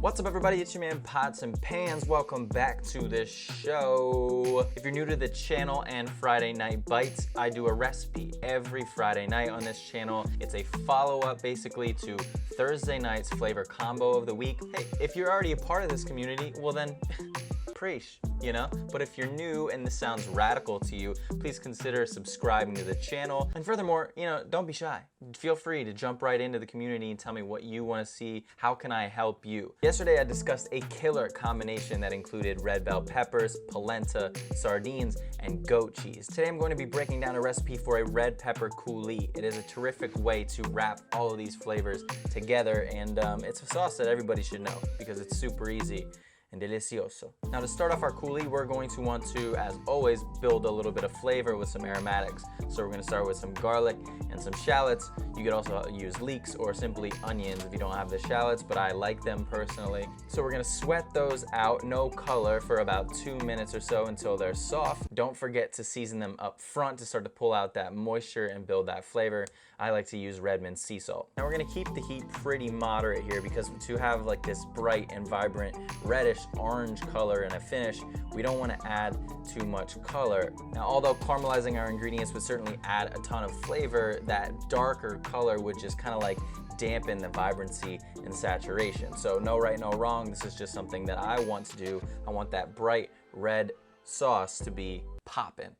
What's up everybody, it's your man Pots and Pans. Welcome back to the show. If you're new to the channel and Friday Night Bites, I do a recipe every Friday night on this channel. It's a follow-up basically to Thursday night's flavor combo of the week. Hey, if you're already a part of this community, well then, preach, you know? But if you're new and this sounds radical to you, please consider subscribing to the channel. And furthermore, you know, don't be shy. Feel free to jump right into the community and tell me what you want to see. How can I help you? Yesterday I discussed a killer combination that included red bell peppers, polenta, sardines, and goat cheese. Today I'm going to be breaking down a recipe for a red pepper coulis. It is a terrific way to wrap all of these flavors together, and it's a sauce that everybody should know because it's super easy and delicioso. Now to start off our coulis, we're going to want to, as always, build a little bit of flavor with some aromatics. So we're gonna start with some garlic and some shallots. You could also use leeks or simply onions if you don't have the shallots, but I like them personally. So we're gonna sweat those out, no color, for about 2 minutes or so until they're soft. Don't forget to season them up front to start to pull out that moisture and build that flavor. I like to use Redmond's sea salt. Now we're gonna keep the heat pretty moderate here because to have like this bright and vibrant reddish orange color and a finish, we don't want to add too much color. Now, although caramelizing our ingredients would certainly add a ton of flavor, that darker color would just kind of like dampen the vibrancy and saturation. So no right, no wrong. This is just something that I want to do. I want that bright red sauce to be popping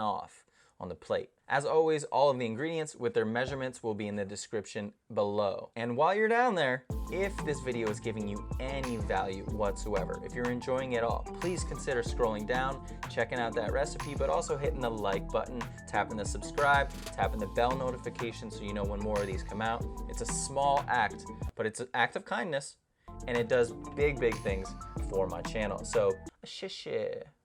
off on the plate. As always, all of the ingredients with their measurements will be in the description below. And while you're down there, if this video is giving you any value whatsoever, if you're enjoying it all, please consider scrolling down, checking out that recipe, but also hitting the like button, tapping the subscribe, tapping the bell notification so you know when more of these come out. It's a small act, but it's an act of kindness, and it does big things for my channel. So shish.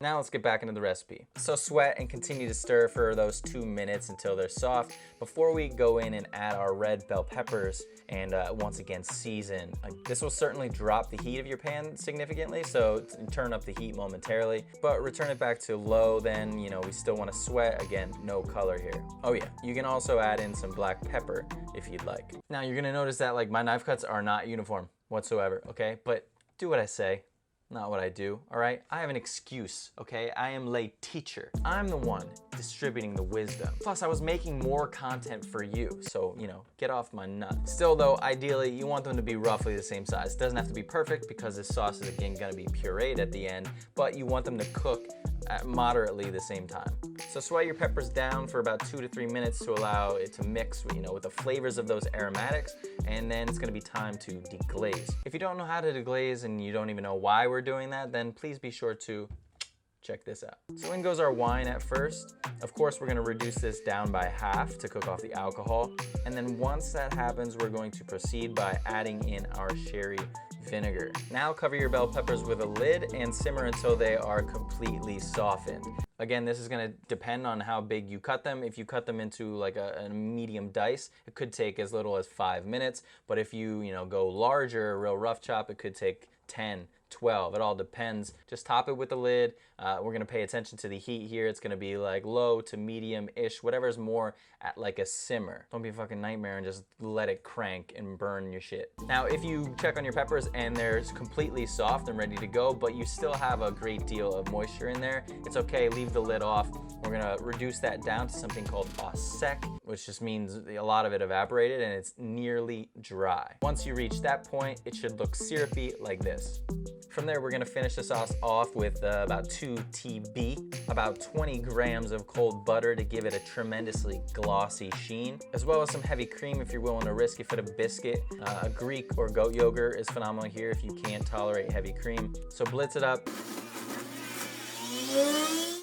Now let's get back into the recipe. So sweat and continue to stir for those 2 minutes until they're soft before we go in and add our red bell peppers and once again season. This will certainly drop the heat of your pan significantly, so turn up the heat momentarily, but return it back to low. Then, you know, we still want to sweat. Again, no color here. Oh yeah, you can also add in some black pepper if you'd like. Now you're gonna notice that like my knife cuts are not uniform whatsoever, okay? But do what I say, not what I do, all right? I have an excuse, okay? I am lay teacher. I'm the one distributing the wisdom. Plus, I was making more content for you, so, you know, get off my nut. Still though, ideally, you want them to be roughly the same size. It doesn't have to be perfect because this sauce is again gonna be pureed at the end, but you want them to cook at moderately the same time. So sweat your peppers down for about 2 to 3 minutes to allow it to mix, you know, with the flavors of those aromatics, and then it's gonna be time to deglaze. If you don't know how to deglaze and you don't even know why we're doing that, then please be sure to check this out. So in goes our wine at first. Of course, we're gonna reduce this down by half to cook off the alcohol. And then once that happens, we're going to proceed by adding in our sherry vinegar. Now cover your bell peppers with a lid and simmer until they are completely softened. Again, this is gonna depend on how big you cut them. If you cut them into like a medium dice, it could take as little as 5 minutes. But if you know, go larger, a real rough chop, it could take 10, 12. It all depends. Just top it with the lid. We're gonna pay attention to the heat here. It's gonna be like low to medium-ish, whatever's more at like a simmer. Don't be a fucking nightmare and just let it crank and burn your shit. Now, if you check on your peppers and they're completely soft and ready to go, but you still have a great deal of moisture in there, it's okay, leave the lid off. We're gonna reduce that down to something called au sec, which just means a lot of it evaporated and it's nearly dry. Once you reach that point, it should look syrupy like this. From there, we're gonna finish the sauce off with about 2 TB, about 20 grams of cold butter to give it a tremendously glossy sheen, as well as some heavy cream if you're willing to risk it for the biscuit. A Greek or goat yogurt is phenomenal here if you can't tolerate heavy cream. So blitz it up.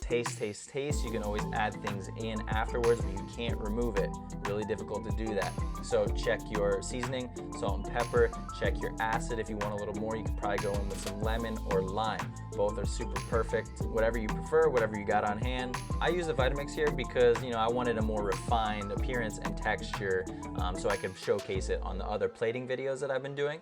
Taste. You can always add things in afterwards, but you can't remove it. Really difficult to do that. So check your seasoning, salt and pepper, check your acid. If you want a little more, you could probably go in with some lemon or lime. Both are super perfect. Whatever you prefer, whatever you got on hand. I use the Vitamix here because, you know, I wanted a more refined appearance and texture, so I could showcase it on the other plating videos that I've been doing.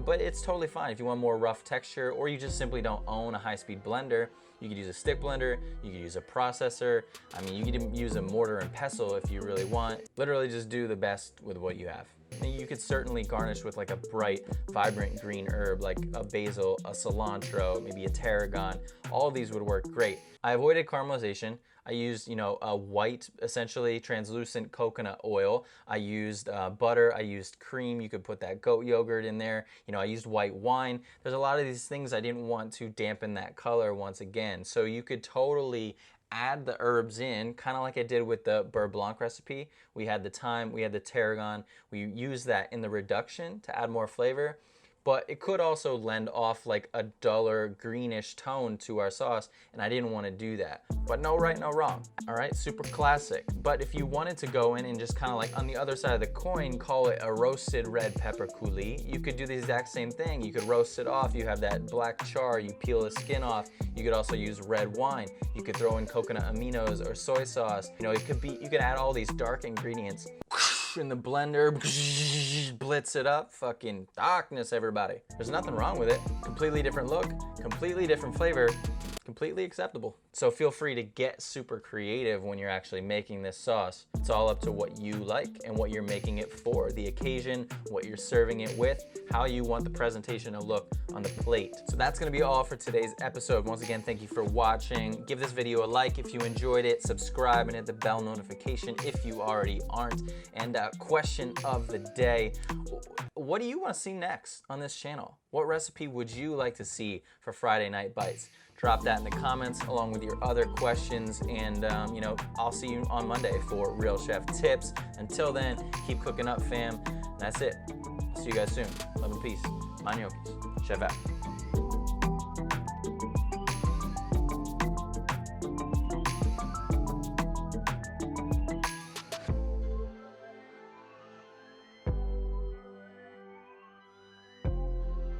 But it's totally fine if you want more rough texture or you just simply don't own a high-speed blender. You could use a stick blender, you could use a processor. I mean, you could even use a mortar and pestle if you really want. Literally just do the best with what you have. And you could certainly garnish with like a bright, vibrant green herb like a basil, a cilantro, maybe a tarragon. All of these would work great. I avoided caramelization. I used, you know, a white, essentially translucent coconut oil. I used butter. I used cream. You could put that goat yogurt in there. You know, I used white wine. There's a lot of these things I didn't want to dampen that color once again. So you could totally add the herbs in, kind of like I did with the beurre blanc recipe. We had the thyme, we had the tarragon. We used that in the reduction to add more flavor. But it could also lend off like a duller greenish tone to our sauce, and I didn't want to do that. But no right, no wrong. All right, super classic. But if you wanted to go in and just kind of like on the other side of the coin, call it a roasted red pepper coulis, you could do the exact same thing. You could roast it off. You have that black char, you peel the skin off. You could also use red wine. You could throw in coconut aminos or soy sauce. You know, you could add all these dark ingredients in the blender, blitz it up, fucking darkness, everybody. There's nothing wrong with it. Completely different look, completely different flavor, completely acceptable. So feel free to get super creative when you're actually making this sauce. It's all up to what you like and what you're making it for, the occasion, what you're serving it with, how you want the presentation to look on the plate. So that's gonna be all for today's episode. Once again, thank you for watching. Give this video a like if you enjoyed it, subscribe and hit the bell notification if you already aren't. And question of the day, what do you wanna see next on this channel? What recipe would you like to see for Friday Night Bites? Drop that in the comments along with your other questions, and you know, I'll see you on Monday for Real Chef Tips. Until then, keep cooking up, fam. And that's it. See you guys soon. Love and peace. Manioki. Chef out.